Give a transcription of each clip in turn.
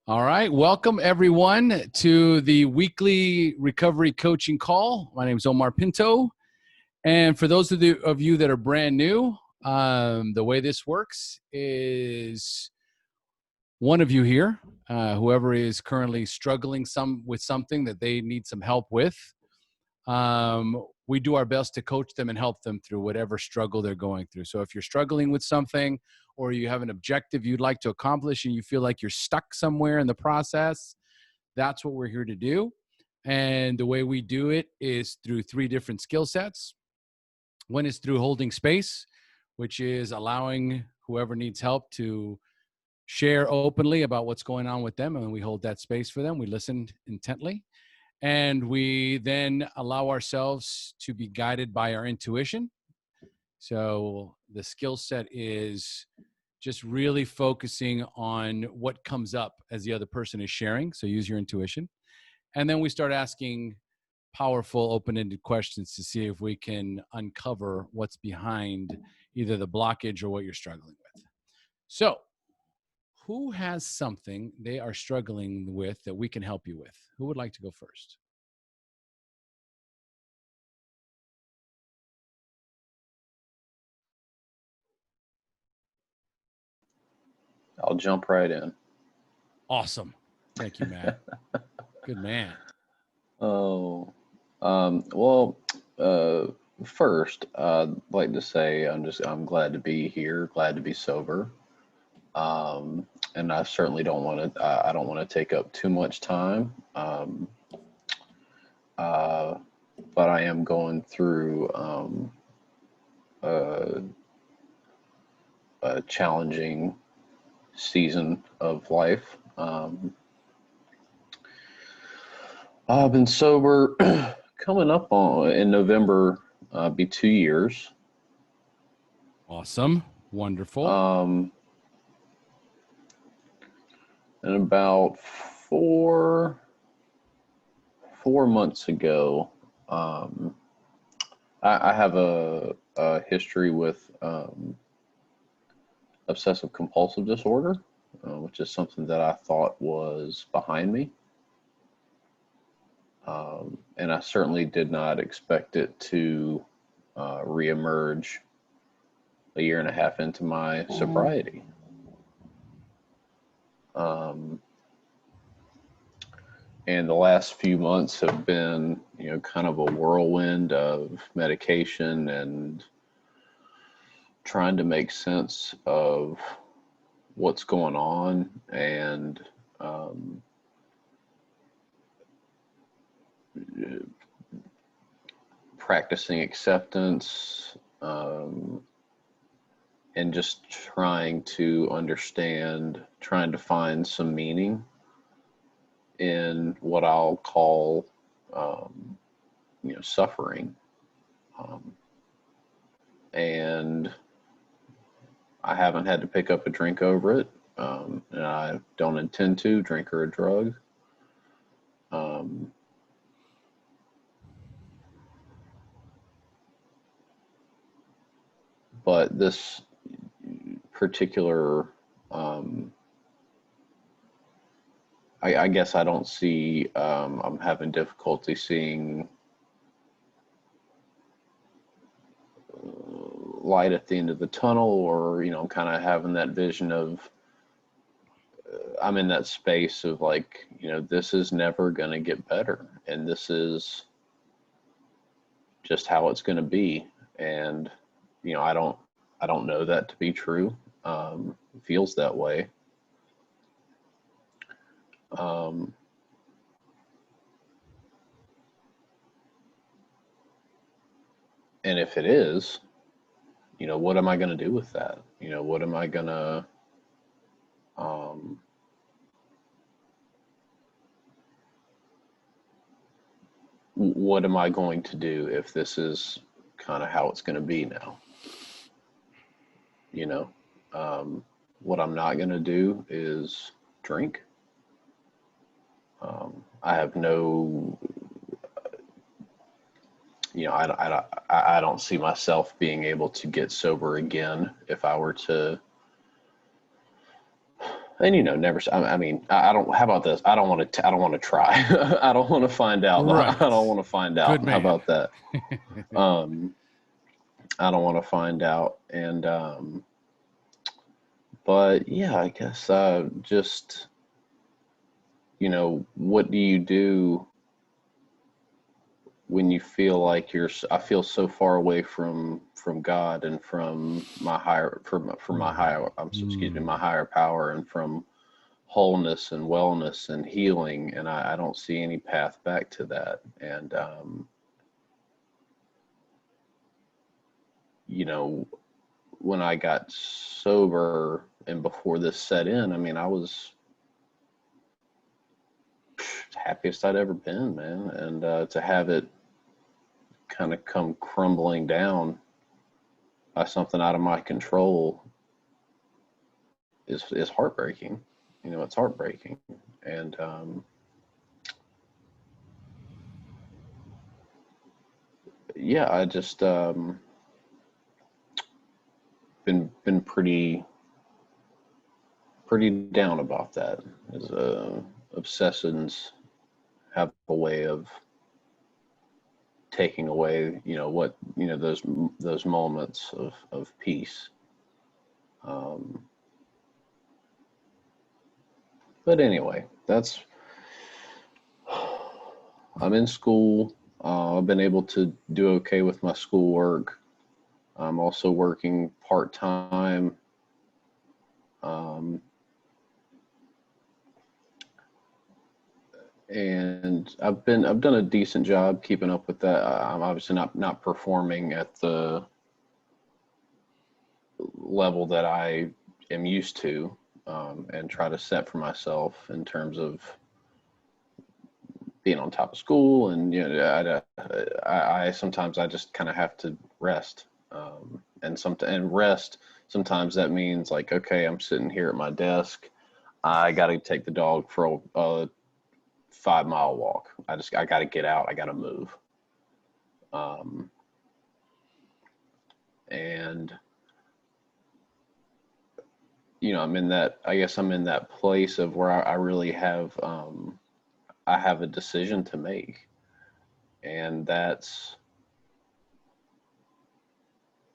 All right. Welcome, everyone, to the weekly recovery coaching call. My name is Omar Pinto. And for those of you that are brand new, the way this works is one of you here, whoever is currently struggling with something that they need some help with, we do our best to coach them and help them through whatever struggle they're going through. So if you're struggling with something or you have an objective you'd like to accomplish and you feel like you're stuck somewhere in the process, that's what we're here to do. And the way we do it is through three different skill sets. One is through holding space, which is allowing whoever needs help to share openly about what's going on with them. And we hold that space for them. We listen intently. And we then allow ourselves to be guided by our intuition. So the skill set is just really focusing on what comes up as the other person is sharing. So use your intuition. And then we start asking powerful, open-ended questions to see if we can uncover what's behind either the blockage or what you're struggling with. So who has something they are struggling with that we can help you with? Who would like to go first? I'll jump right in. Awesome. Thank you, Matt. Good man. Oh, first, I'd like to say I'm glad to be here, glad to be sober. And I certainly don't want to, I don't want to take up too much time. But I am going through, a challenging season of life. I've been sober coming up on in November, be 2 years. Awesome. Wonderful. And about four months ago, I have a history with Obsessive Compulsive Disorder, which is something that I thought was behind me. And I certainly did not expect it to reemerge a year and a half into my sobriety. And the last few months have been, kind of a whirlwind of medication and trying to make sense of what's going on and practicing acceptance, and just trying to understand, trying to find some meaning in what I'll call, suffering. And I haven't had to pick up a drink over it, and I don't intend to, drink or a drug. But this particular, I guess I don't see, I'm having difficulty seeing light at the end of the tunnel, or, I'm kind of having that vision of, I'm in that space of like, this is never going to get better. And this is just how it's going to be. And, I don't know that to be true. It feels that way. And if it is, what am I going to do with that? What am I going to, what am I going to do if this is kind of how it's going to be now? What I'm not going to do is drink. I have no, I don't see myself being able to get sober again if I were to And never. I don't. How about this? I don't want to. I don't want to try. I don't want to find out. I Right. don't want to find Good out. How man. about that? Um, I don't want to find out. And but yeah, I guess just what do you do when you feel like I feel so far away from God and from my higher from my higher excuse me, my higher power, and from wholeness and wellness and healing, and I don't see any path back to that. And when I got sober and before this set in, I was happiest I'd ever been, man. And to have it kind of come crumbling down by something out of my control is heartbreaking. It's heartbreaking. And yeah, I just been pretty down about that. As obsessions have a way of taking away, those moments of peace. Um, but anyway, I'm in school. I've been able to do okay with my schoolwork. I'm also working part time. And I've done a decent job keeping up with that. I'm obviously not performing at the level that I am used to, and try to set for myself in terms of being on top of school. And I sometimes I just kind of have to rest, and rest. Sometimes that means like, okay, I'm sitting here at my desk. I got to take the dog for a 5 mile walk. I got to get out. I got to move. And I guess I'm in that place of where I really have, I have a decision to make. And that's,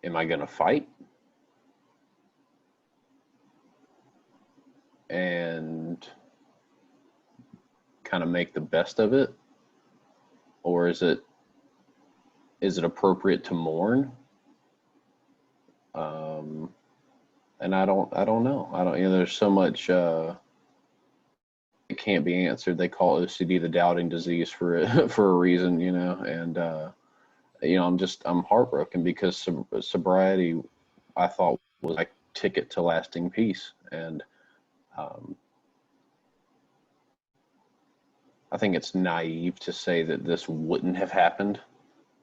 am I going to fight and kind of make the best of it? Or is it appropriate to mourn? And I don't know. There's so much, it can't be answered. They call OCD the doubting disease for for a reason, and I'm heartbroken because sobriety, I thought, was my ticket to lasting peace. And I think it's naive to say that this wouldn't have happened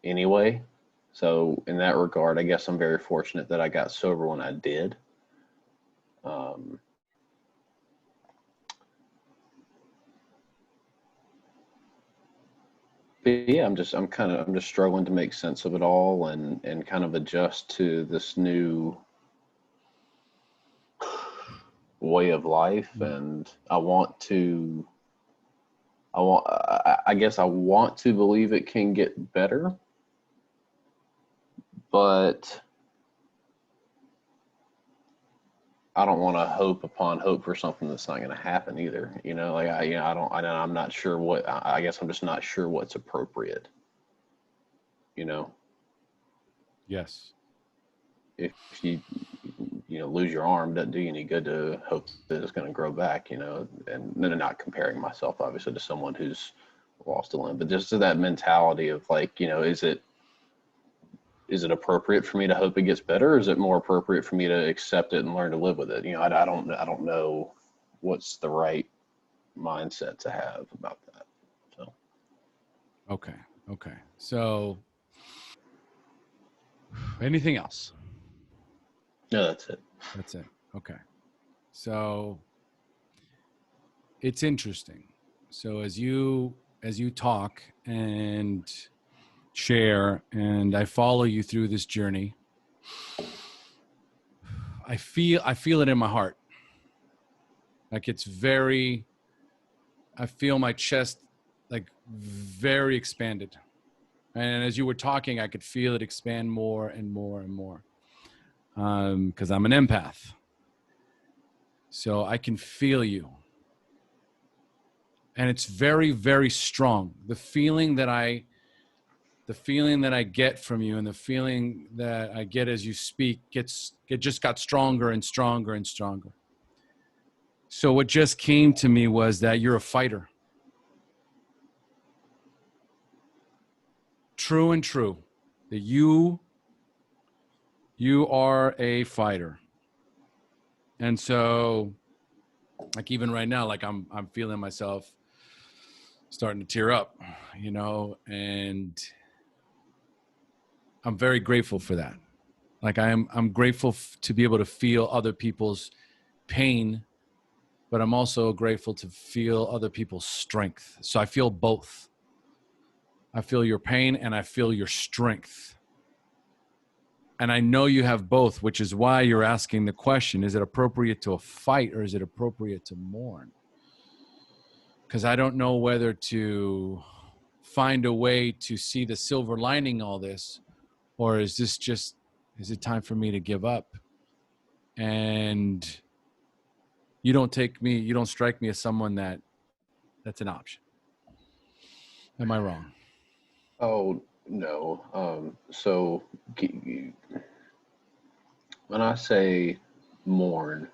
anyway. So in that regard, I guess I'm very fortunate that I got sober when I did. But yeah, I'm just struggling to make sense of it all, and kind of adjust to this new way of life. And I guess I want to believe it can get better, but I don't want to hope upon hope for something that's not going to happen either. I'm not sure I guess I'm just not sure what's appropriate. Yes. If you lose your arm, doesn't do you any good to hope that it's going to grow back. And not comparing myself obviously to someone who's lost a limb, but just to that mentality of like, is it appropriate for me to hope it gets better, or is it more appropriate for me to accept it and learn to live with it? I don't know what's the right mindset to have about that. So Okay. So anything else? no, that's it. That's it. Okay. So it's interesting. So as you talk and share, and I follow you through this journey, I feel it in my heart. Like I feel my chest like very expanded. And as you were talking, I could feel it expand more and more and more. Because I'm an empath. So I can feel you. And it's very, very strong. The feeling that I get from you and the feeling that I get as you speak it just got stronger and stronger and stronger. So what just came to me was that you're a fighter. True and true. That you are a fighter. And so like even right now, like I'm feeling myself starting to tear up, you know, and I'm very grateful for that. Like I'm grateful to be able to feel other people's pain, but I'm also grateful to feel other people's strength. So I feel both. I feel your pain and I feel your strength. And I know you have both, which is why you're asking the question, is it appropriate to fight or is it appropriate to mourn? Because I don't know whether to find a way to see the silver lining in all this, or is it time for me to give up? And you don't strike me as someone that's an option. Am I wrong? Oh, no. So when I say mourn,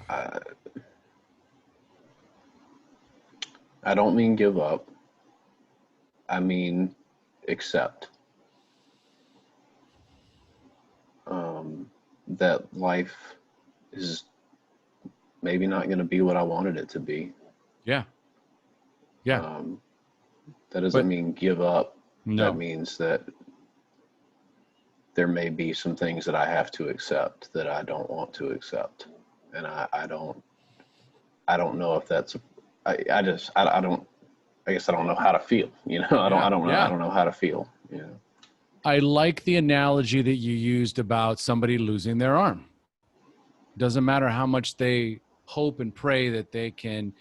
I don't mean give up. I mean accept. That life is maybe not going to be what I wanted it to be. Yeah. Yeah. That doesn't mean give up. No. That means that there may be some things that I have to accept that I don't want to accept. And I don't know if that's, I guess I don't know how to feel, you know, I don't know how to feel, you know. I like the analogy that you used about somebody losing their arm. Doesn't matter how much they hope and pray that they can.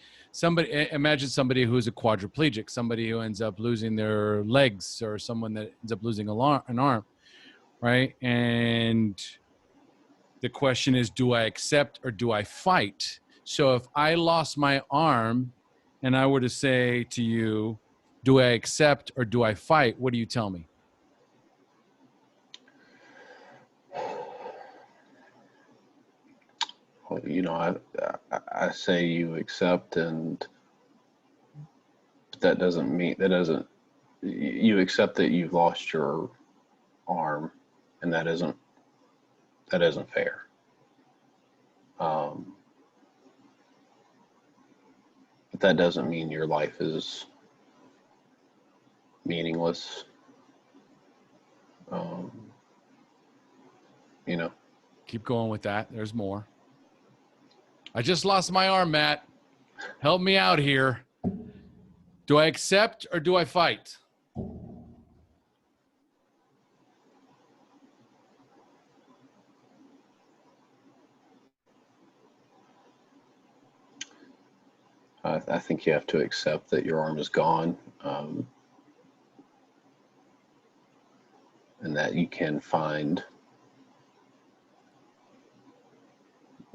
Imagine somebody who's a quadriplegic, somebody who ends up losing their legs, or someone that ends up losing an arm, right? And the question is, do I accept or do I fight? So if I lost my arm and I were to say to you, do I accept or do I fight? What do you tell me? Well, you know, I say you accept, and that doesn't mean, you accept that you've lost your arm, and that isn't fair. But that doesn't mean your life is meaningless. You know. Keep going with that. There's more. I just lost my arm, Matt. Help me out here. Do I accept or do I fight? I think you have to accept that your arm is gone, and that you can find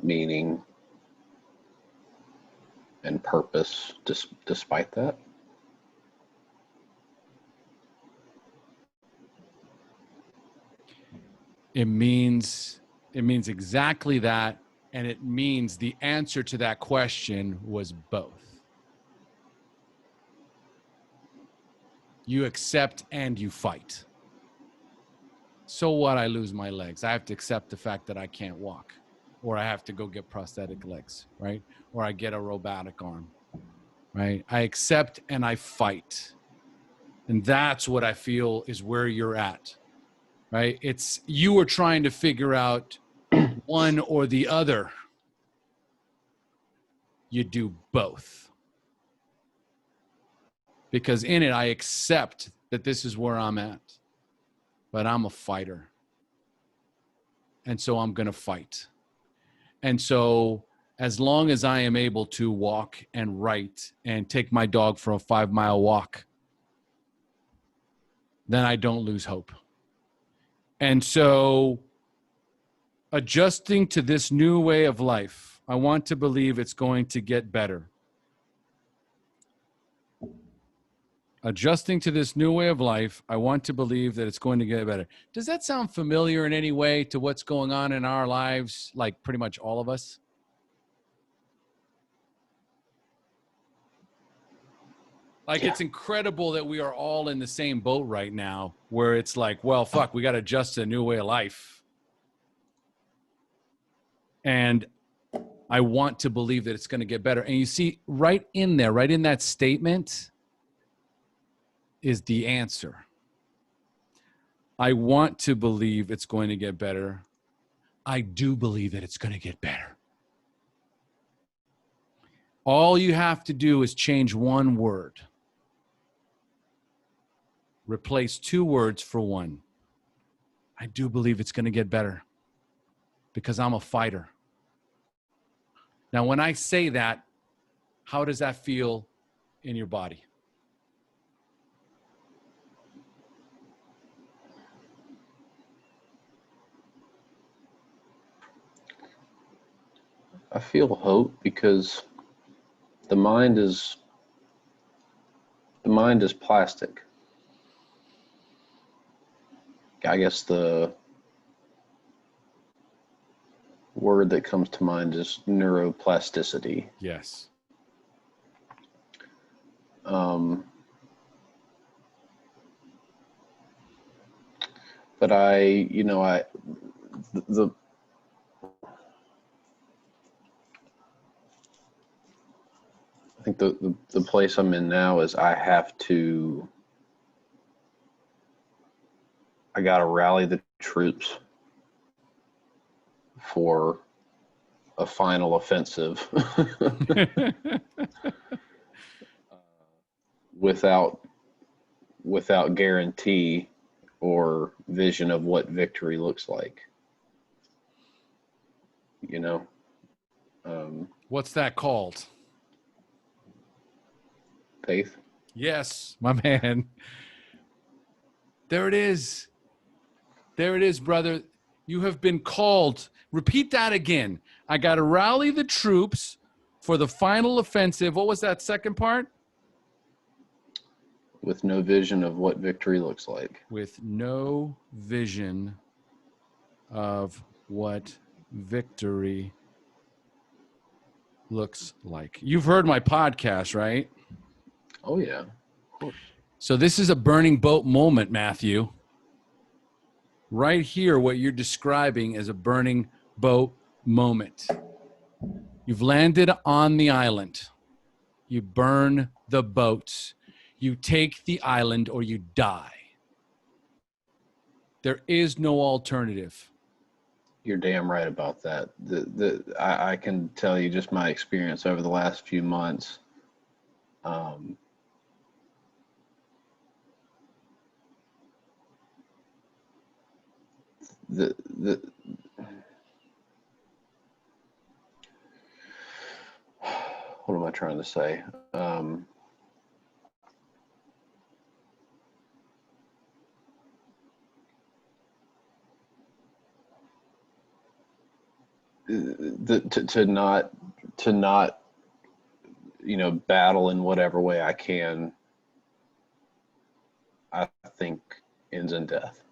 meaning and purpose despite that. It means exactly that, and it means the answer to that question was both. You accept and you fight. So what? I lose my legs. I have to accept the fact that I can't walk, or I have to go get prosthetic legs, right? Or I get a robotic arm, right? I accept and I fight. And that's what I feel is where you're at, right? It's you were trying to figure out one or the other. You do both. Because in it, I accept that this is where I'm at, but I'm a fighter. And so I'm going to fight. And so as long as I am able to walk and write and take my dog for a 5-mile walk, then I don't lose hope. And so adjusting to this new way of life, I want to believe it's going to get better. Adjusting to this new way of life, I want to believe that it's going to get better. Does that sound familiar in any way to what's going on in our lives, like pretty much all of us? Like, it's incredible that we are all in the same boat right now, where it's like, well, fuck, we got to adjust to a new way of life. And I want to believe that it's going to get better. And you see, right in there, right in that statement is the answer. I want to believe it's going to get better. I do believe that it's going to get better. All you have to do is change one word. Replace 2 words for 1. I do believe it's going to get better because I'm a fighter. Now, when I say that, how does that feel in your body? I feel hope because the mind is plastic. I guess the word that comes to mind is neuroplasticity. Yes. But I think the place I'm in now is I gotta rally the troops for a final offensive without guarantee or vision of what victory looks like. What's that called? Faith. Yes, my man. There it is. There it is, brother. You have been called. Repeat that again. I got to rally the troops for the final offensive. What was that second part? With no vision of what victory looks like. With no vision of what victory looks like. You've heard my podcast, right? Oh, yeah. Of course. So this is a burning boat moment, Matthew. Right here, what you're describing is a burning boat moment. You've landed on the island. You burn the boats. You take the island or you die. There is no alternative. You're damn right about that. I can tell you just my experience over the last few months. What am I trying to say? To not battle in whatever way I can, I think ends in death,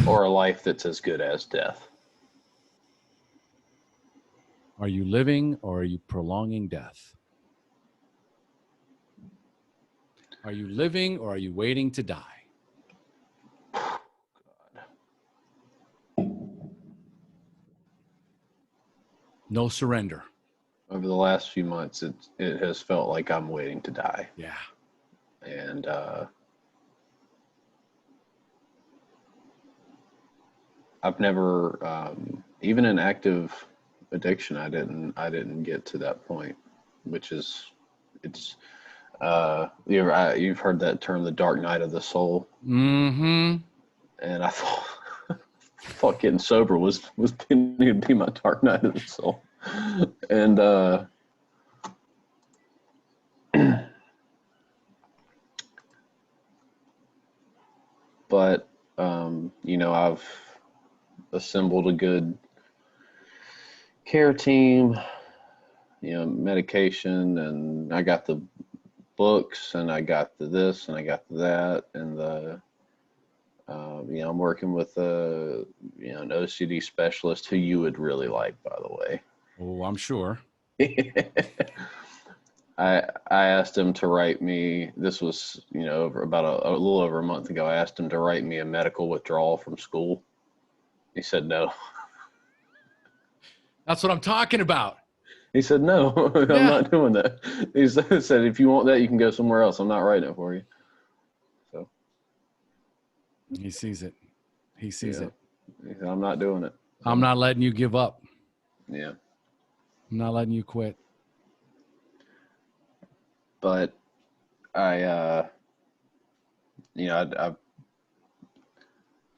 or a life that's as good as death. Are you living or are you prolonging death? Are you living or are you waiting to die? No surrender. Over the last few months, it has felt like I'm waiting to die. Yeah. And I've never, even in active addiction, I didn't get to that point, which is, you've heard that term, the dark night of the soul. Mm-hmm. And I thought, thought getting sober was going to be my dark night of the soul. And but I've assembled a good care team, medication, and I got the books, and I got the this, and I got the that, and I'm working with an OCD specialist who you would really like, by the way. Oh, I'm sure. I asked him to write me, this was, about a little over a month ago, I asked him to write me a medical withdrawal from school. He said no. That's what I'm talking about. He said, no, I'm not doing that. He said, if you want that, you can go somewhere else. I'm not writing it for you. So he sees it. He sees it. He said, I'm not doing it. So, I'm not letting you give up. Yeah. I'm not letting you quit. But I've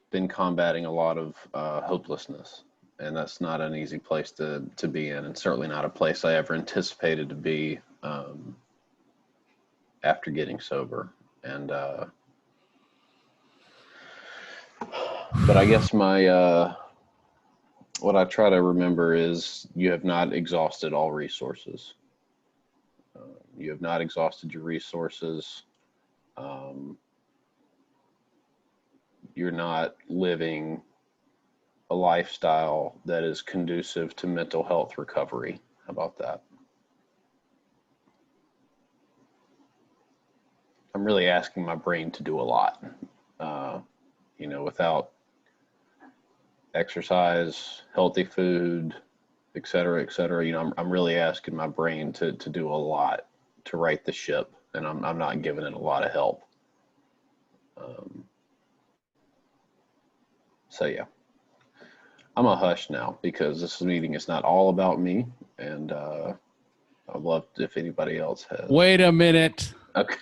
been combating a lot of hopelessness, and that's not an easy place to be in, and certainly not a place I ever anticipated to be after getting sober. And but I guess my what I try to remember is you have not exhausted all resources. You have not exhausted your resources. You're not living a lifestyle that is conducive to mental health recovery. How about that? I'm really asking my brain to do a lot, without exercise, healthy food, et cetera, et cetera. I'm really asking my brain to do a lot to right the ship, and I'm not giving it a lot of help. So yeah, I'm a hush now because this meeting is not all about me, and I'd love if anybody else has. Wait a minute. Okay.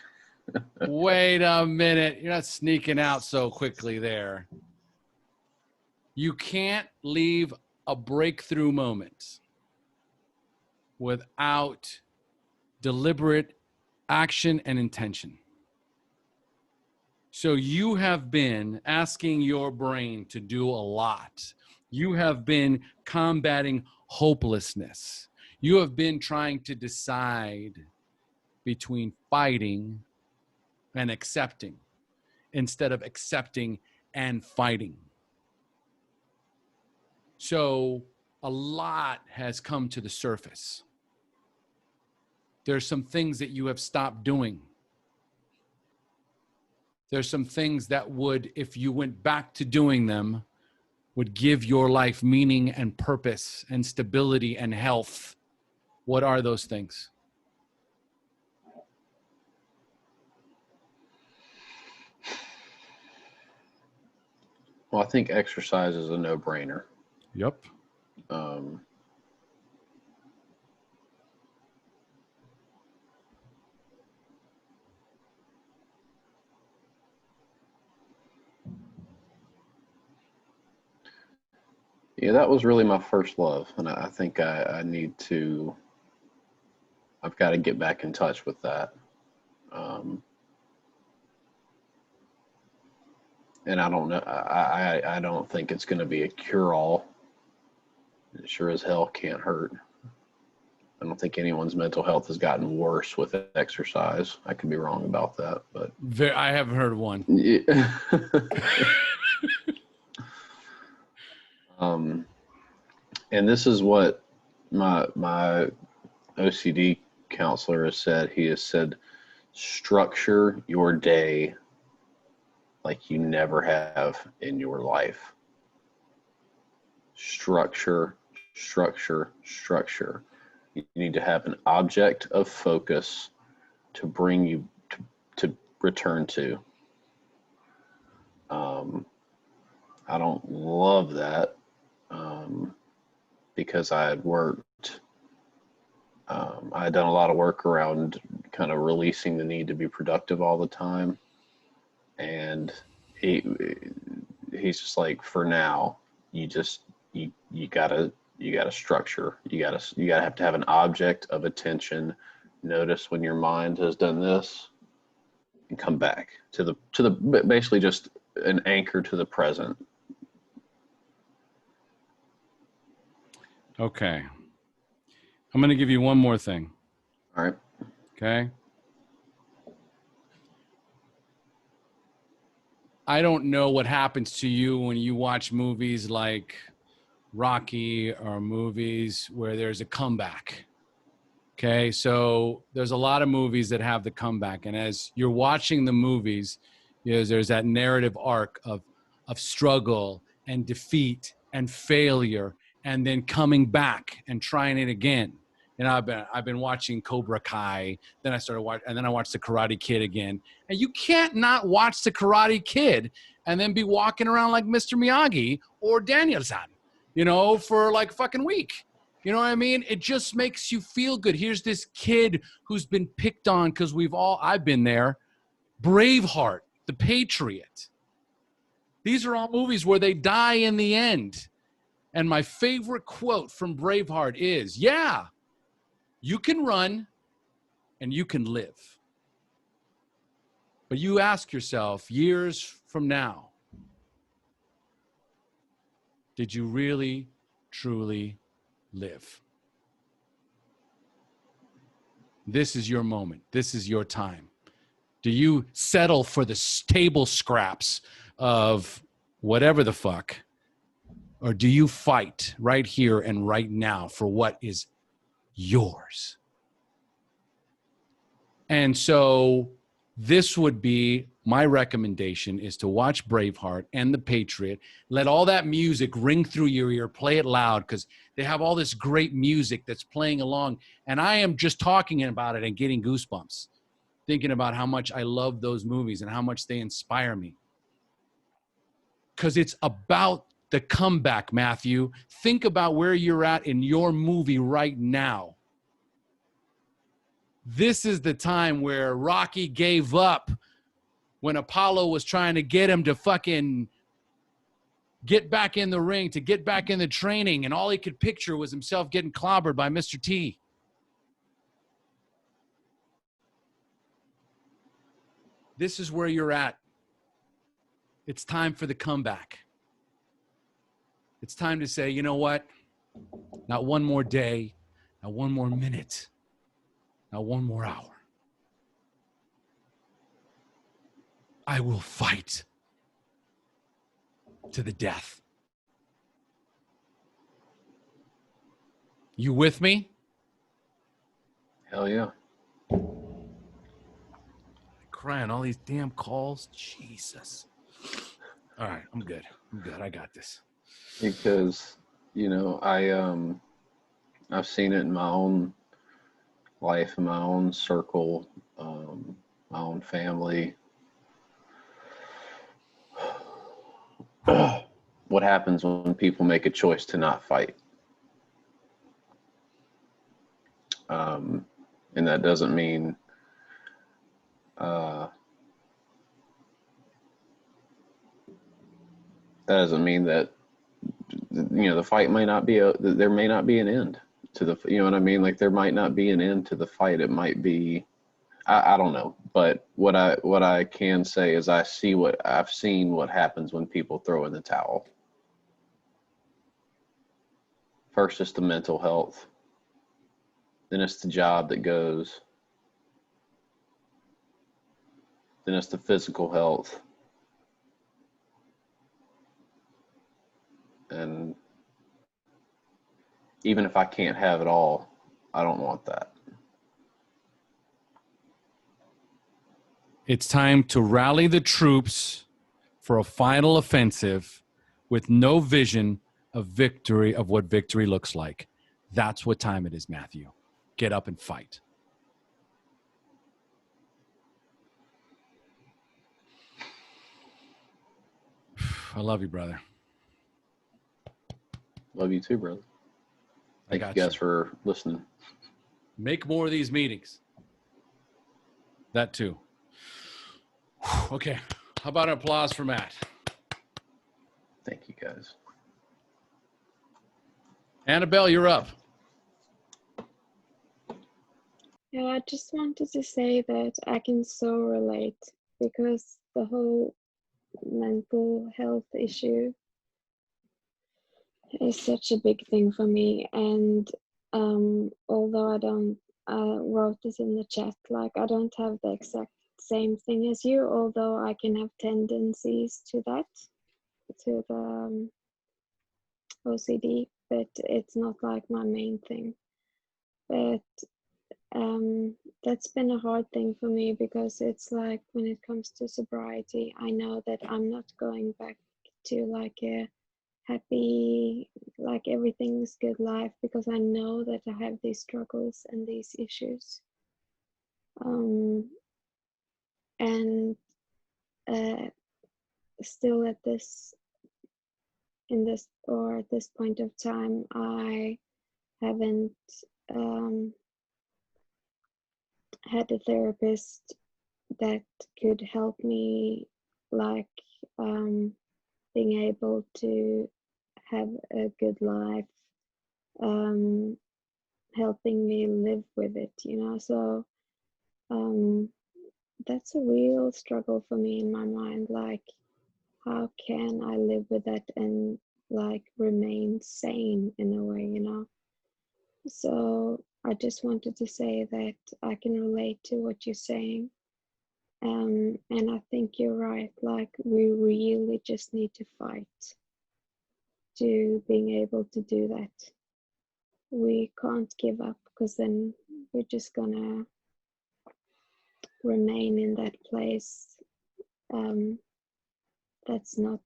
Wait a minute. You're not sneaking out so quickly there. You can't leave a breakthrough moment without deliberate action and intention. So you have been asking your brain to do a lot. You have been combating hopelessness. You have been trying to decide between fighting and accepting instead of accepting and fighting. So a lot has come to the surface. There's some things that you have stopped doing. There's some things that would, if you went back to doing them, would give your life meaning and purpose and stability and health. What are those things? Well, I think exercise is a no-brainer. Yep. Yeah, that was really my first love, and I think I've got to get back in touch with that. And I don't know, I don't think it's going to be a cure-all. It sure as hell can't hurt. I don't think anyone's mental health has gotten worse with exercise. I could be wrong about that, but I haven't heard of one. Yeah. And this is what my OCD counselor has said. He has said, structure your day like you never have in your life. Structure, structure, structure. You need to have an object of focus to bring you to return to. I don't love that because I had worked, I had done a lot of work around kind of releasing the need to be productive all the time. And he's just like, for now, you gotta structure. You gotta have to have an object of attention. Notice when your mind has done this, and come back to the basically just an anchor to the present. Okay. I'm going to give you one more thing. All right. Okay. I don't know what happens to you when you watch movies like Rocky or movies where there's a comeback. Okay. So there's a lot of movies that have the comeback. And as you're watching the movies, there's that narrative arc of struggle and defeat and failure and then coming back and trying it again. And I've been watching Cobra Kai. Then I started watching, and then I watched The Karate Kid again. And you can't not watch The Karate Kid and then be walking around like Mr. Miyagi or Daniel-san, for like a fucking week. You know what I mean? It just makes you feel good. Here's this kid who's been picked on because I've been there. Braveheart, The Patriot. These are all movies where they die in the end. And my favorite quote from Braveheart is, yeah, you can run and you can live. But you ask yourself, years from now, did you really, truly live? This is your moment. This is your time. Do you settle for the table scraps of whatever the fuck? Or do you fight right here and right now for what is yours? And so this would be my recommendation, is to watch Braveheart and The Patriot. Let all that music ring through your ear, play it loud, because they have all this great music that's playing along. And I am just talking about it and getting goosebumps, thinking about how much I love those movies and how much they inspire me. Because it's about the comeback, Matthew. Think about where you're at in your movie right now. This is the time where Rocky gave up when Apollo was trying to get him to fucking get back in the ring, to get back in the training, and all he could picture was himself getting clobbered by Mr. T. This is where you're at. It's time for the comeback. It's time to say, you know what? Not one more day, not one more minute, not one more hour. I will fight to the death. You with me? Hell yeah. Crying all these damn calls. Jesus. All right, I'm good. I got this. Because, I've seen it in my own life, in my own circle, my own family. What happens when people make a choice to not fight? And that doesn't mean that the fight may not be there may not be an end to the, you know what I mean? Like, there might not be an end to the fight. It might be, I don't know. But what I can say is I've seen what happens when people throw in the towel. First, it's the mental health. Then it's the job that goes. Then it's the physical health. And even if I can't have it all, I don't want that. It's time to rally the troops for a final offensive with no vision of victory, of what victory looks like. That's what time it is, Matthew. Get up and fight. I love you, brother. Love you too, brother. Thank you guys for listening. Make more of these meetings. That too. Okay. How about an applause for Matt? Thank you, guys. Annabelle, you're up. Yeah, I just wanted to say that I can so relate, because the whole mental health issue is such a big thing for me. And although I wrote this in the chat, like I don't have the exact same thing as you, although I can have tendencies to that, to the OCD, but it's not like my main thing. But that's been a hard thing for me, because it's like when it comes to sobriety, I know that I'm not going back to like a happy, like everything's good life, because I know that I have these struggles and these issues. And still at this point of time, I haven't had a therapist that could help me, like being able to have a good life, helping me live with it, you know. So that's a real struggle for me in my mind, like how can I live with that and like remain sane in a way, you know. So I just wanted to say that I can relate to what you're saying. And I think you're right, like we really just need to fight to being able to do that. We can't give up, because then we're just gonna remain in that place that's not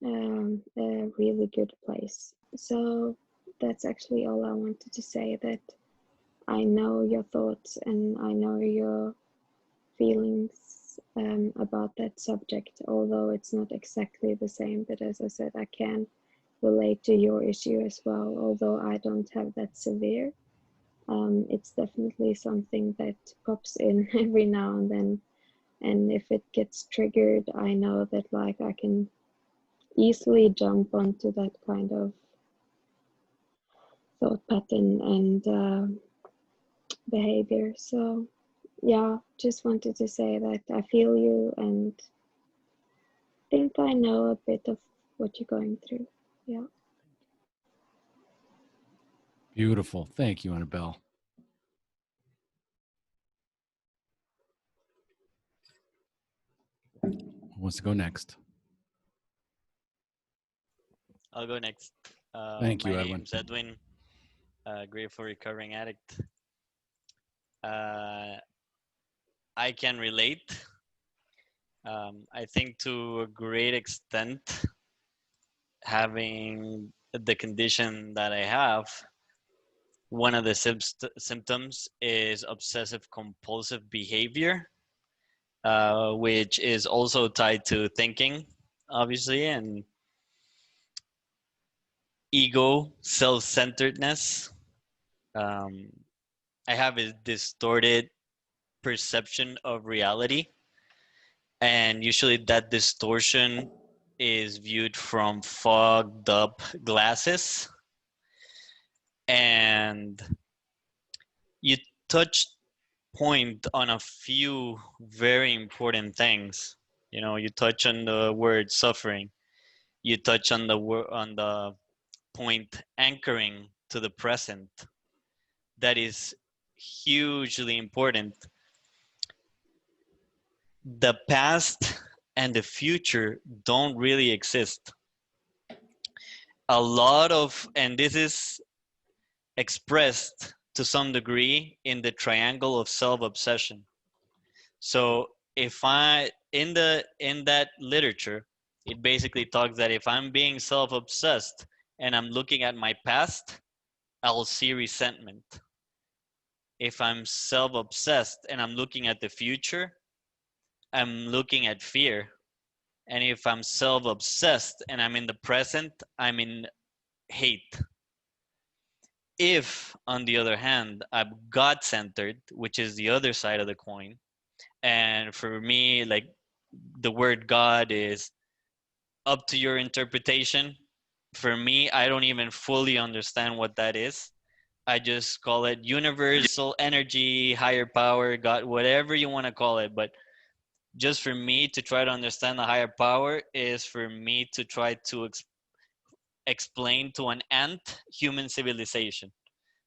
a really good place. So that's actually all I wanted to say, that I know your thoughts and I know your feelings about that subject, although it's not exactly the same. But as I said, I can relate to your issue as well, although I don't have that severe. It's definitely something that pops in every now and then, and if it gets triggered, I know that like I can easily jump onto that kind of thought pattern and behavior. So yeah, just wanted to say that I feel you and think I know a bit of what you're going through. Yeah. Beautiful. Thank you, Annabelle. Who wants to go next? I'll go next. Thank you, my Edwin. name's Edwin, grateful recovering addict. I can relate. I think to a great extent, having the condition that I have, one of the symptoms is obsessive compulsive behavior, which is also tied to thinking, obviously, and ego, self-centeredness. I have a distorted perception of reality, and usually that distortion is viewed from fogged up glasses. And you touched point on a few very important things. You know, you touch on the word suffering, you touch on the point anchoring to the present. That is hugely important. The past and the future don't really exist. A lot of, and this is expressed to some degree in the triangle of self-obsession. So if in that literature, it basically talks that if I'm being self-obsessed and I'm looking at my past, I'll see resentment. If I'm self-obsessed and I'm looking at the future, I'm looking at fear. And if I'm self-obsessed and I'm in the present, I'm in hate. If, on the other hand, I'm God-centered, which is the other side of the coin, and for me, like the word God is up to your interpretation. For me, I don't even fully understand what that is. I just call it universal energy, higher power, God, whatever you want to call it. But just for me to try to understand the higher power is for me to try to explain to an ant human civilization.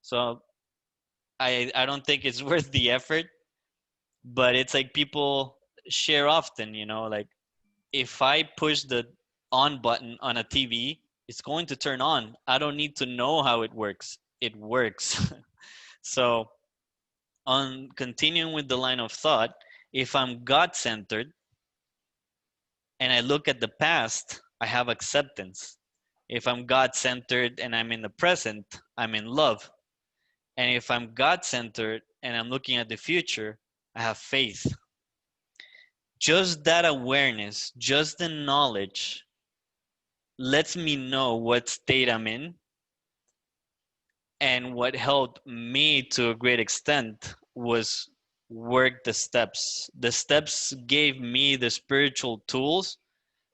So I don't think it's worth the effort, but it's like people share often, you know, like if I push the on button on a TV, it's going to turn on. I don't need to know how it works. It works. So on continuing with the line of thought, if I'm God centered and I look at the past, I have acceptance. If I'm God centered and I'm in the present, I'm in love. And if I'm God centered and I'm looking at the future, I have faith. Just that awareness, just the knowledge lets me know what state I'm in. And what helped me to a great extent was work the steps. The steps gave me the spiritual tools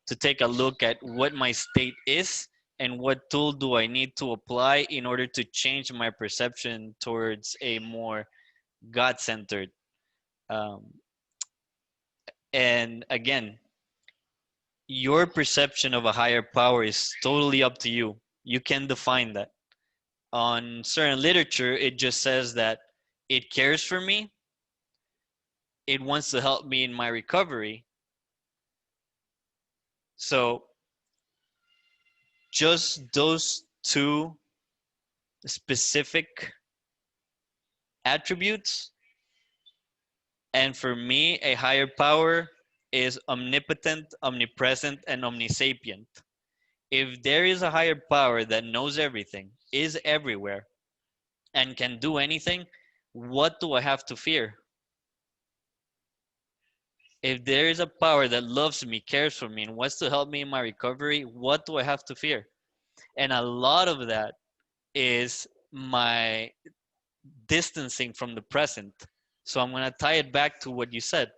to take a look at what my state is and what tool do I need to apply in order to change my perception towards a more God-centered. Um, and again, your perception of a higher power is totally up to you. You can define that. On certain literature, it just says that it cares for me, it wants to help me in my recovery. So just those two specific attributes. And for me, a higher power is omnipotent, omnipresent, and omnisapient. If there is a higher power that knows everything, is everywhere, and can do anything, what do I have to fear? If there is a power that loves me, cares for me, and wants to help me in my recovery, what do I have to fear? And a lot of that is my distancing from the present. So I'm going to tie it back to what you said.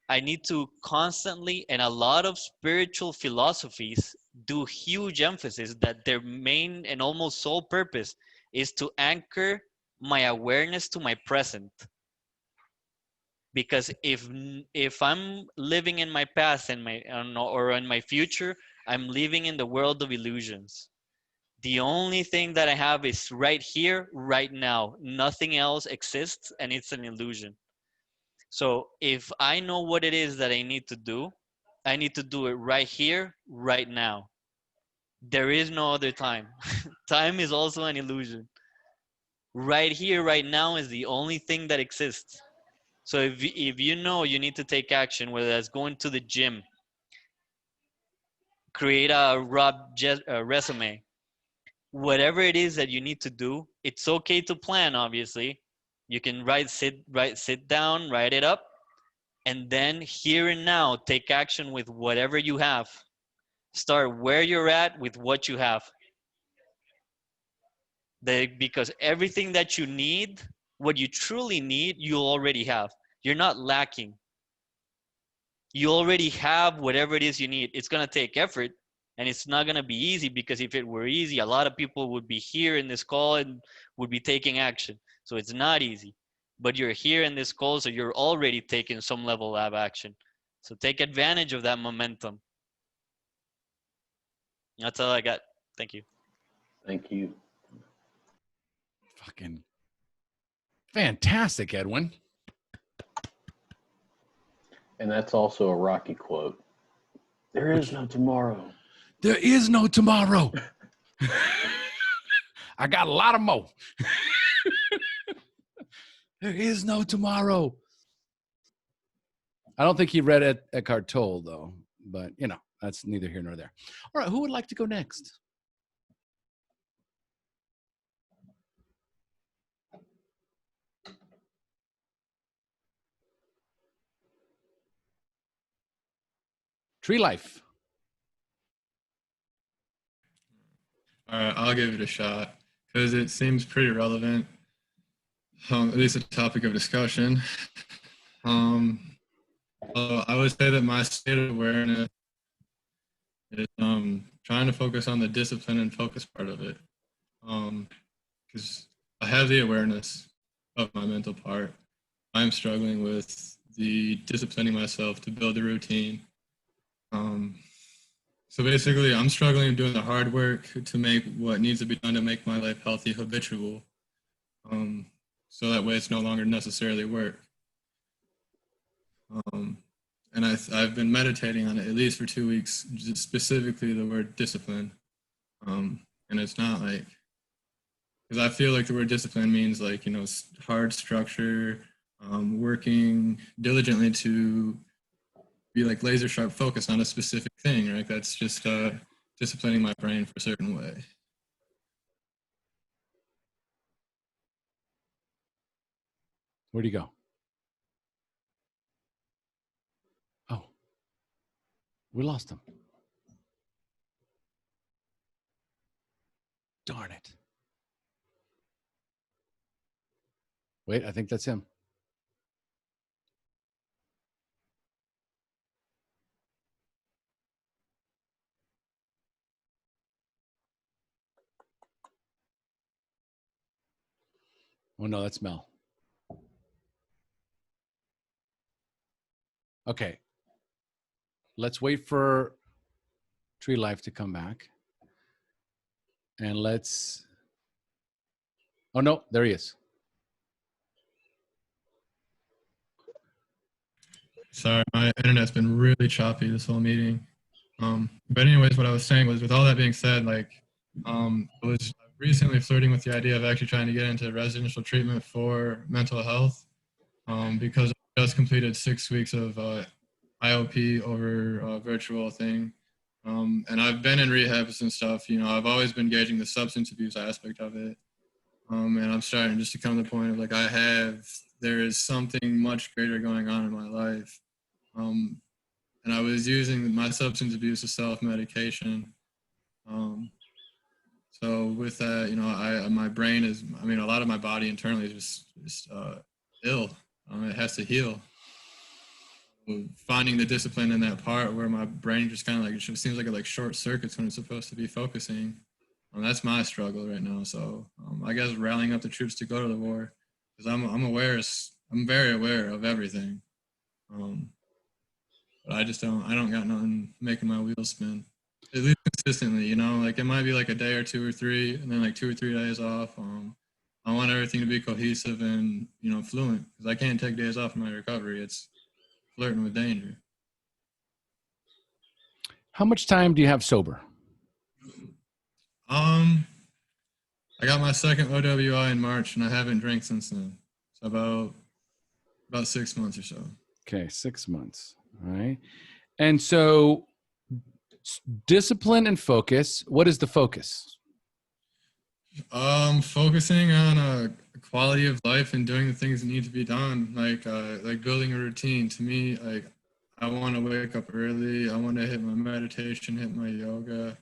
I need to constantly, and a lot of spiritual philosophies do huge emphasis that their main and almost sole purpose is to anchor my awareness to my present. Because if I'm living in my past and my or in my future, I'm living in the world of illusions. The only thing that I have is right here, right now. Nothing else exists, and it's an illusion. So if I know what it is that I need to do, I need to do it right here, right now. There is no other time. Time is also an illusion. Right here, right now is the only thing that exists. So if you know you need to take action, whether that's going to the gym, create a resume, whatever it is that you need to do, it's okay to plan, obviously. You can sit down, write it up, and then here and now take action with whatever you have. Start where you're at with what you have. Because everything that you need, what you truly need, you already have. You're not lacking. You already have whatever it is you need. It's going to take effort, and it's not going to be easy, because if it were easy, a lot of people would be here in this call and would be taking action. So it's not easy, but you're here in this call, so you're already taking some level of action. So take advantage of that momentum. That's all I got. Thank you. Thank you. Fucking fantastic, Edwin. And that's also a Rocky quote. There is no tomorrow. There is no tomorrow. I got a lot of mo. There is no tomorrow. I don't think he read Eckhart Tolle, though, but you know, that's neither here nor there. All right, who would like to go next? Tree Life. All right, I'll give it a shot because it seems pretty relevant, at least a topic of discussion. I would say that my state of awareness is trying to focus on the discipline and focus part of it. Because I have the awareness of my mental part. I'm struggling with the disciplining myself to build a routine. So basically, I'm struggling doing the hard work to make what needs to be done to make my life healthy habitual. So that way it's no longer necessarily work. And I've been meditating on it at least for 2 weeks, just specifically the word discipline. And it's not like, because I feel like the word discipline means like, hard structure, working diligently to be like laser sharp focused on a specific thing, right? That's just disciplining my brain for a certain way. Where'd he go? Oh, we lost him. Darn it. Wait, I think that's him. Oh, no, that's Mel. Okay. Let's wait for Tree Life to come back. And let's... Oh, no, there he is. Sorry, my internet's been really choppy this whole meeting. But anyways, what I was saying was, with all that being said, like, I was recently flirting with the idea of actually trying to get into residential treatment for mental health, because I just completed 6 weeks of IOP over a virtual thing. And I've been in rehabs and stuff. I've always been gauging the substance abuse aspect of it. And I'm starting just to come to the point of like, there is something much greater going on in my life. And I was using my substance abuse as self-medication. So with that, my brain is, a lot of my body internally is just ill. It has to heal. Finding the discipline in that part where my brain just kind of like, it seems like it like short circuits when it's supposed to be focusing. That's my struggle right now. So I guess rallying up the troops to go to the war, because I'm very aware of everything. But I don't got nothing making my wheels spin, at least consistently, like it might be like a day or 2 or 3, and then like 2 or 3 days off. I want everything to be cohesive and, fluent, because I can't take days off in my recovery. It's flirting with danger. How much time do you have sober? I got my second OWI in March, and I haven't drank since then. So about 6 months or so. Okay, 6 months. All right. And so discipline and focus, what is the focus? Focusing on a quality of life and doing the things that need to be done, like building a routine. To me, like, I want to wake up early. I want to hit my meditation, hit my yoga,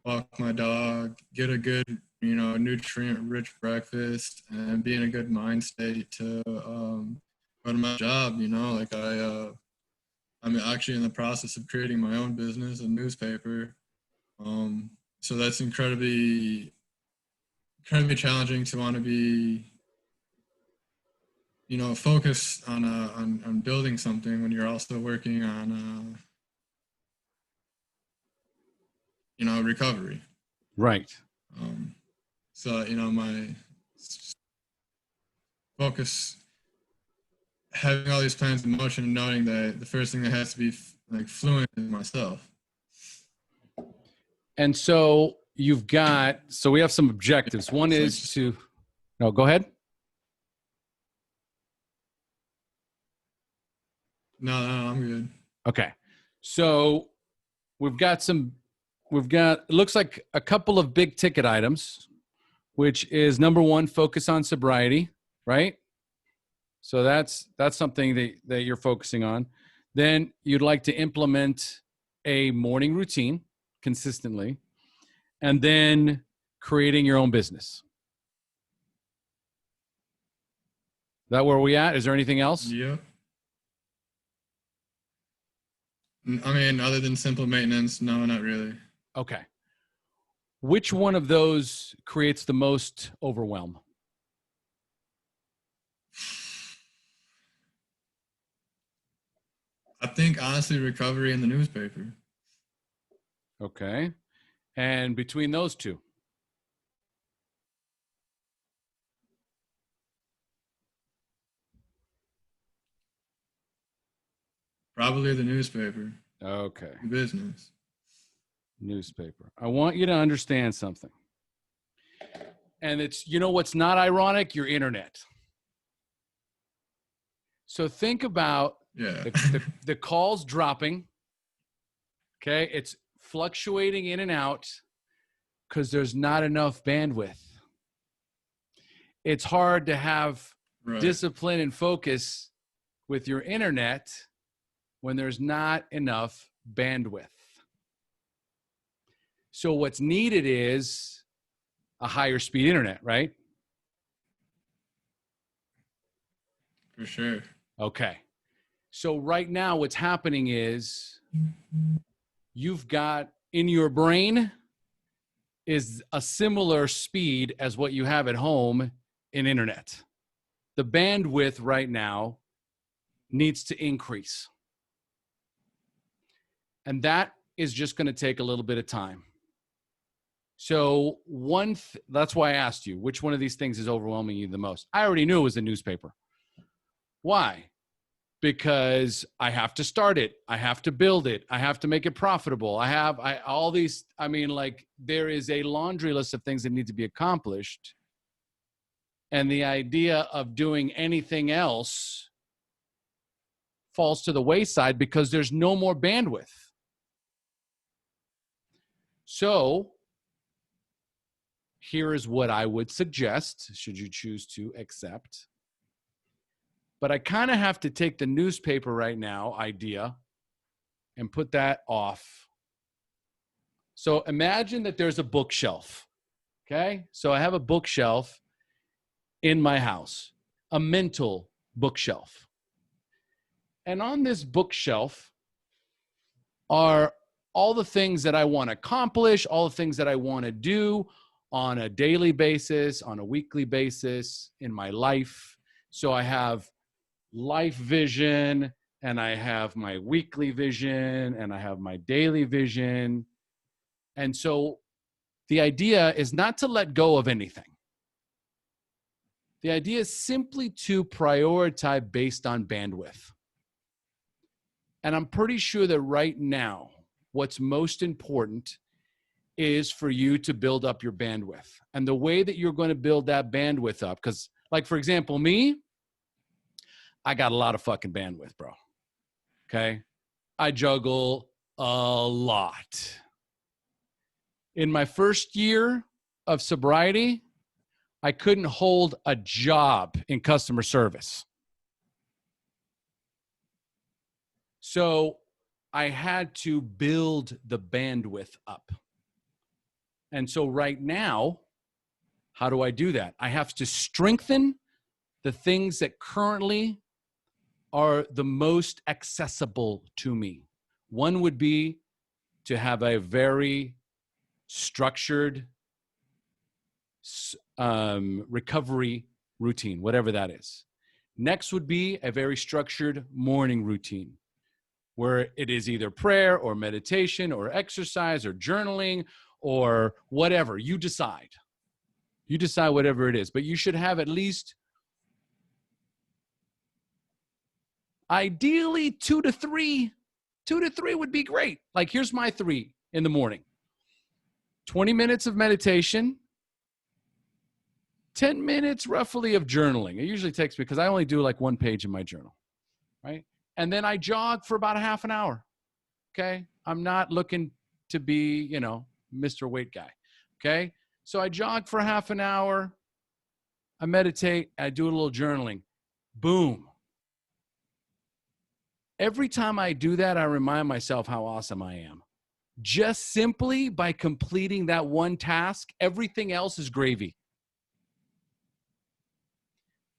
walk my dog, get a good, nutrient-rich breakfast, and be in a good mind state to go to my job. I'm actually in the process of creating my own business, a newspaper. So that's incredibly challenging to want to be, focused on building something when you're also working on, recovery. Right. So, my focus, having all these plans in motion and knowing that the first thing that has to be like fluent is myself. And so we have some objectives. One is to, no, go ahead. No, I'm good. Okay. So it looks like a couple of big ticket items, which is number one, focus on sobriety, right? So that's something that you're focusing on. Then you'd like to implement a morning routine consistently, and then creating your own business. Is that where we at? Is there anything else? Yeah. Other than simple maintenance, no, not really. Okay. Which one of those creates the most overwhelm? I think honestly, recovery and the newspaper. Okay. And between those two? Probably the newspaper. Okay. Business. Newspaper. I want you to understand something. And it's, you know what's not ironic? Your internet. So think about the calls dropping. Okay. It's fluctuating in and out because there's not enough bandwidth. It's hard to have discipline and focus with your internet when there's not enough bandwidth. So what's needed is a higher speed internet, right? For sure. Okay. So right now what's happening is you've got in your brain is a similar speed as what you have at home in internet. The bandwidth right now needs to increase. And that is just going to take a little bit of time. So that's why I asked you, which one of these things is overwhelming you the most? I already knew it was the newspaper. Why? Because I have to start it. I have to build it. I have to make it profitable. There is a laundry list of things that need to be accomplished. And the idea of doing anything else falls to the wayside because there's no more bandwidth. So here is what I would suggest, should you choose to accept. But I kind of have to take the newspaper right now idea and put that off. So imagine that there's a bookshelf, okay? So I have a bookshelf in my house, a mental bookshelf. And on this bookshelf are all the things that I want to accomplish, all the things that I want to do on a daily basis, on a weekly basis in my life. So I have life vision, and I have my weekly vision, and I have my daily vision. And so the idea is not to let go of anything. The idea is simply to prioritize based on bandwidth. And I'm pretty sure that right now, what's most important is for you to build up your bandwidth. And the way that you're going to build that bandwidth up, because like, for example, me, I got a lot of fucking bandwidth, bro. Okay. I juggle a lot. In my first year of sobriety, I couldn't hold a job in customer service. So I had to build the bandwidth up. And so right now, how do I do that? I have to strengthen the things that currently are the most accessible to me. One would be to have a very structured recovery routine, whatever that is. Next would be a very structured morning routine where it is either prayer or meditation or exercise or journaling or whatever. You decide. You decide whatever it is, but you should have at least ideally 2 to 3. 2 to 3 would be great. Like here's my 3 in the morning. 20 minutes of meditation, 10 minutes roughly of journaling. It usually takes me, because I only do like 1 page in my journal, right? And then I jog for about a half an hour, okay? I'm not looking to be, Mr. Weight Guy, okay? So I jog for half an hour, I meditate, I do a little journaling. Boom. Every time I do that, I remind myself how awesome I am. Just simply by completing that one task, everything else is gravy.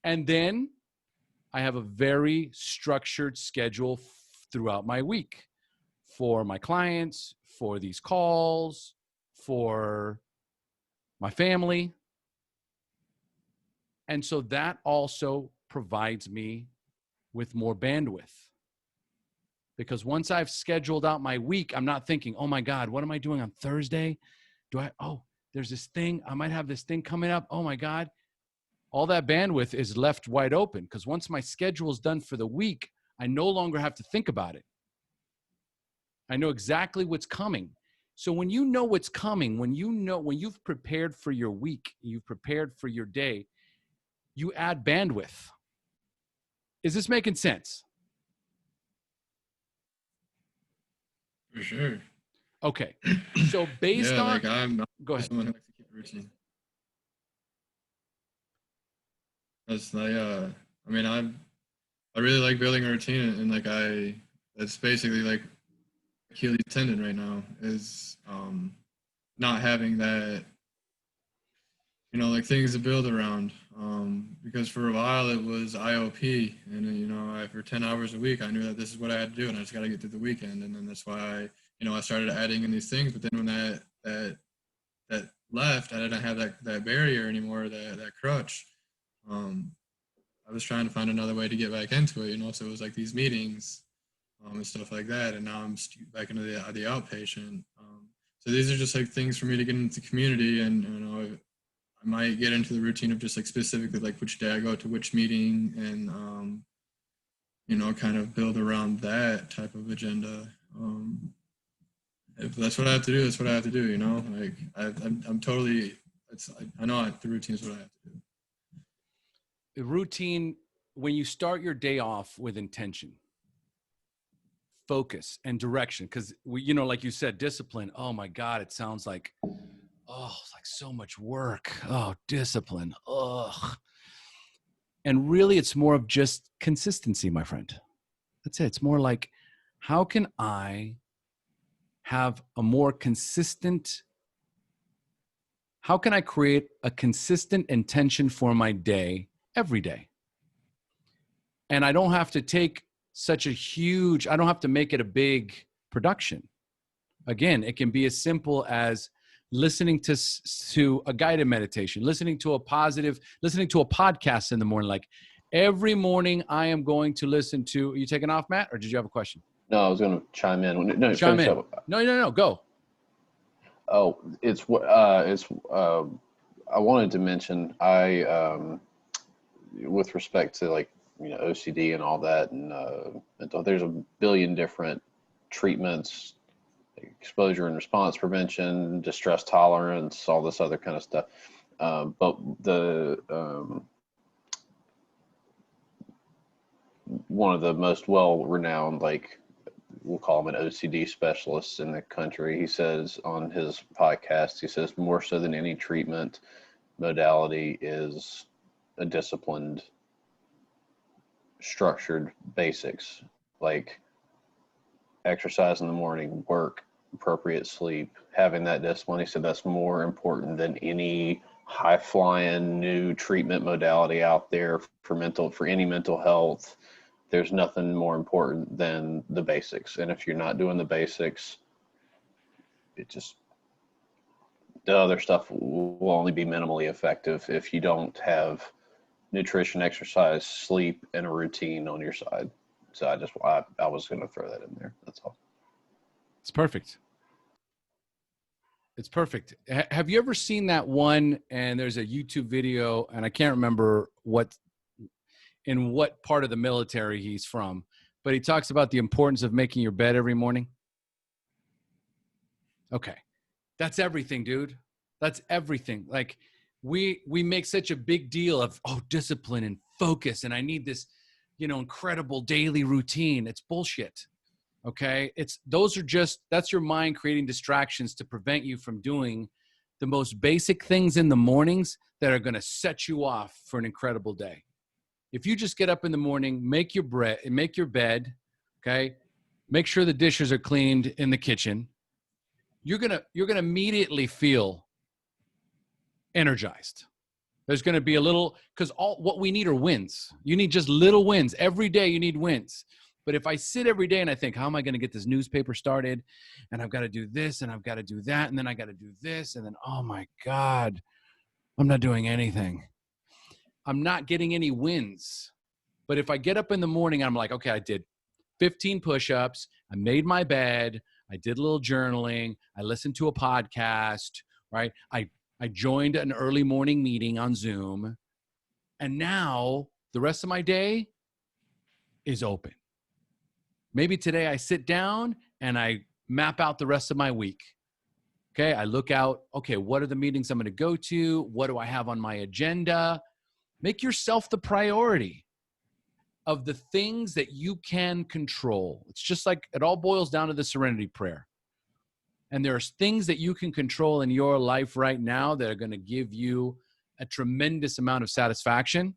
And then I have a very structured schedule throughout my week for my clients, for these calls, for my family. And so that also provides me with more bandwidth. Because once I've scheduled out my week, I'm not thinking, oh my God, what am I doing on Thursday? There's this thing, I might have this thing coming up. Oh my God. All that bandwidth is left wide open because once my schedule is done for the week, I no longer have to think about it. I know exactly what's coming. So when you know what's coming, when you've prepared for your week, you've prepared for your day, you add bandwidth. Is this making sense? For sure. Okay. So based on, like I'm go ahead. Someone who likes to keep a routine. That's like, I mean, I really like building a routine, and like that's basically like Achilles tendon right now is not having that, like things to build around. Because for a while it was IOP, and for 10 hours a week, I knew that this is what I had to do, and I just got to get through the weekend, and then that's why I started adding in these things. But then when that left, I didn't have that barrier anymore, that crutch. I was trying to find another way to get back into it, so it was like these meetings and stuff like that, and now I'm back into the outpatient. So these are just like things for me to get into the community, and I might get into the routine of just like specifically like which day I go to which meeting, and kind of build around that type of agenda. If that's what I have to do, that's what I have to do. Like I'm totally. I know the routine is what I have to do. The routine, when you start your day off with intention, focus, and direction, because like you said, discipline. Oh my God, it sounds like, like so much work. Oh, discipline. Ugh. And really, it's more of just consistency, my friend. That's it. It's more like, how can I have a more consistent, how can I create a consistent intention for my day every day? And I don't have to take such a huge, I don't have to make it a big production. Again, it can be as simple as listening to a guided meditation, listening to a podcast in the morning. Like every morning I am going to listen to, are you taking off, Matt, or did you have a question? No, I was going to chime in. No, chime in. No, go. Oh, I wanted to mention, with respect to like, OCD and all that, and there's a billion different treatments, exposure and response prevention, distress tolerance, all this other kind of stuff. But one of the most well-renowned, like we'll call him an OCD specialist in the country, he says on his podcast, he says more so than any treatment modality is a disciplined, structured basics, like exercise in the morning, work, appropriate sleep, having that discipline. He said that's more important than any high-flying new treatment modality out there for any mental health. There's nothing more important than the basics. And if you're not doing the basics, the other stuff will only be minimally effective if you don't have nutrition, exercise, sleep, and a routine on your side. So I was going to throw that in there. That's all. It's perfect. It's perfect. Have you ever seen that one? And there's a YouTube video, and I can't remember in what part of the military he's from, but he talks about the importance of making your bed every morning. Okay. That's everything, dude. That's everything. Like we make such a big deal of, discipline and focus, and I need this, incredible daily routine. It's bullshit. Okay. That's your mind creating distractions to prevent you from doing the most basic things in the mornings that are going to set you off for an incredible day. If you just get up in the morning, make your bed, okay? Make sure the dishes are cleaned in the kitchen. You're going to immediately feel energized. There's going to be a little, because what we need are wins. You need just little wins. Every day you need wins. But if I sit every day and I think, how am I going to get this newspaper started? And I've got to do this and I've got to do that. And then I got to do this. And then, oh my God, I'm not doing anything. I'm not getting any wins. But if I get up in the morning, I'm like, okay, I did 15 push-ups. I made my bed. I did a little journaling. I listened to a podcast, right? I joined an early morning meeting on Zoom. And now the rest of my day is open. Maybe today I sit down and I map out the rest of my week. Okay, I look out, okay, what are the meetings I'm going to go to? What do I have on my agenda? Make yourself the priority of the things that you can control. It's just like it all boils down to the serenity prayer. And there's things that you can control in your life right now that are going to give you a tremendous amount of satisfaction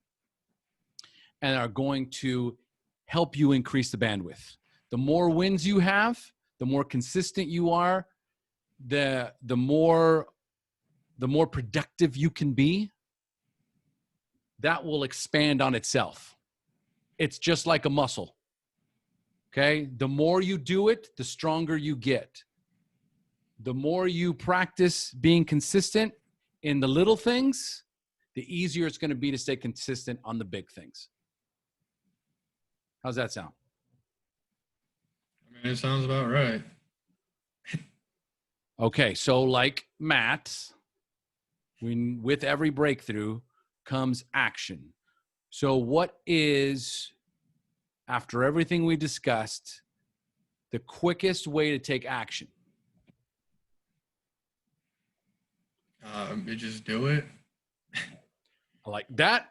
and are going to help you increase the bandwidth. The more wins you have, the more consistent you are, the more productive you can be. That will expand on itself. It's just like a muscle. Okay? The more you do it, the stronger you get. The more you practice being consistent in the little things, the easier it's going to be to stay consistent on the big things. How's that sound? I mean, it sounds about right. Okay, so like Matt, with every breakthrough comes action. So what is, after everything we discussed, the quickest way to take action? You just do it. Like that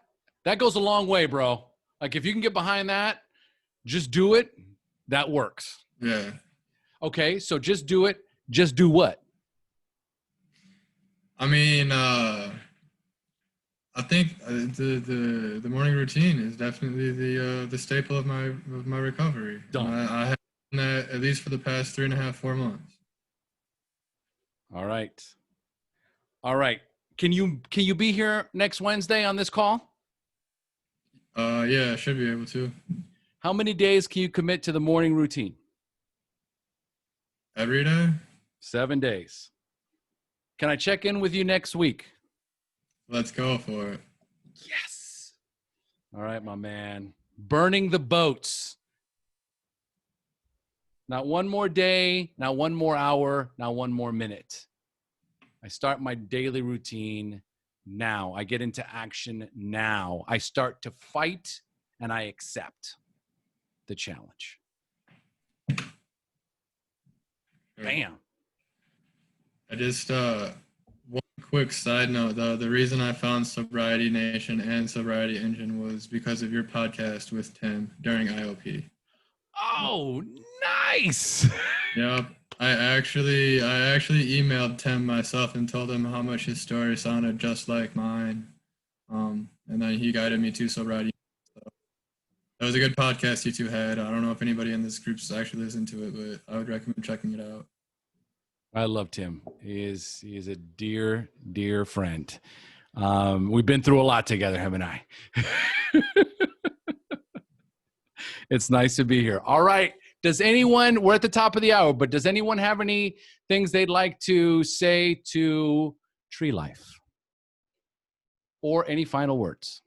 goes a long way, bro. Like if you can get behind that, just do it. That works. Yeah. Okay, so just do it. Just do what? I mean, I think the morning routine is definitely the staple of my recovery. Done. I have done that at least for the past 3.5, 4 months. All right. All right. Can you be here next Wednesday on this call? Yeah, I should be able to. How many days can you commit to the morning routine? Every day? 7 days. Can I check in with you next week? Let's go for it. Yes. All right, my man. Burning the boats. Not one more day, not one more hour, not one more minute. I start my daily routine now. I get into action now. I start to fight and I accept the challenge. Bam. I just, one quick side note, though. The reason I found Sobriety Nation and Sobriety Engine was because of your podcast with Tim during IOP. Oh, nice. Yep. I actually emailed Tim myself and told him how much his story sounded just like mine. And then he guided me to Sobriety. So that was a good podcast you two had. I don't know if anybody in this group's actually listened to it, but I would recommend checking it out. I love Tim. He is a dear, dear friend. We've been through a lot together, him and I. It's nice to be here. All right. Does anyone, we're at the top of the hour, but does anyone have any things they'd like to say to Tree Life? Or any final words?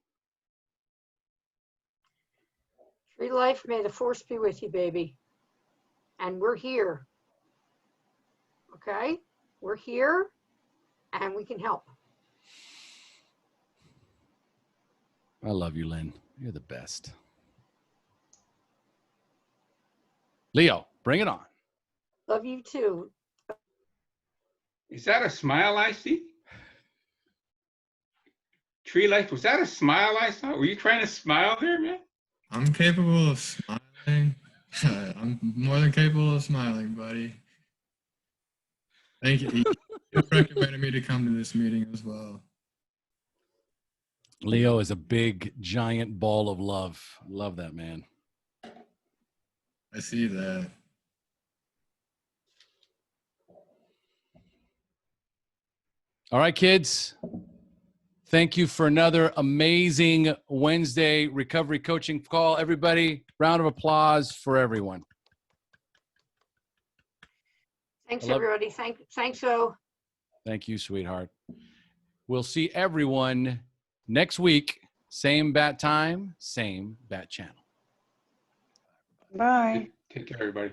Tree Life, may the force be with you, baby. And we're here. Okay? We're here and we can help. I love you, Lynn. You're the best. Leo, bring it on. Love you too. Is that a smile I see? Tree Life, was that a smile I saw? Were you trying to smile there, man? I'm capable of smiling. I'm more than capable of smiling, buddy. Thank you. You recommended me to come to this meeting as well. Leo is a big, giant ball of love. Love that, man. I see that. All right, kids. Thank you for another amazing Wednesday recovery coaching call. Everybody, round of applause for everyone. Thanks, everybody. Thanks, O. Thank you, sweetheart. We'll see everyone next week. Same bat time, same bat channel. Bye. Take care, everybody.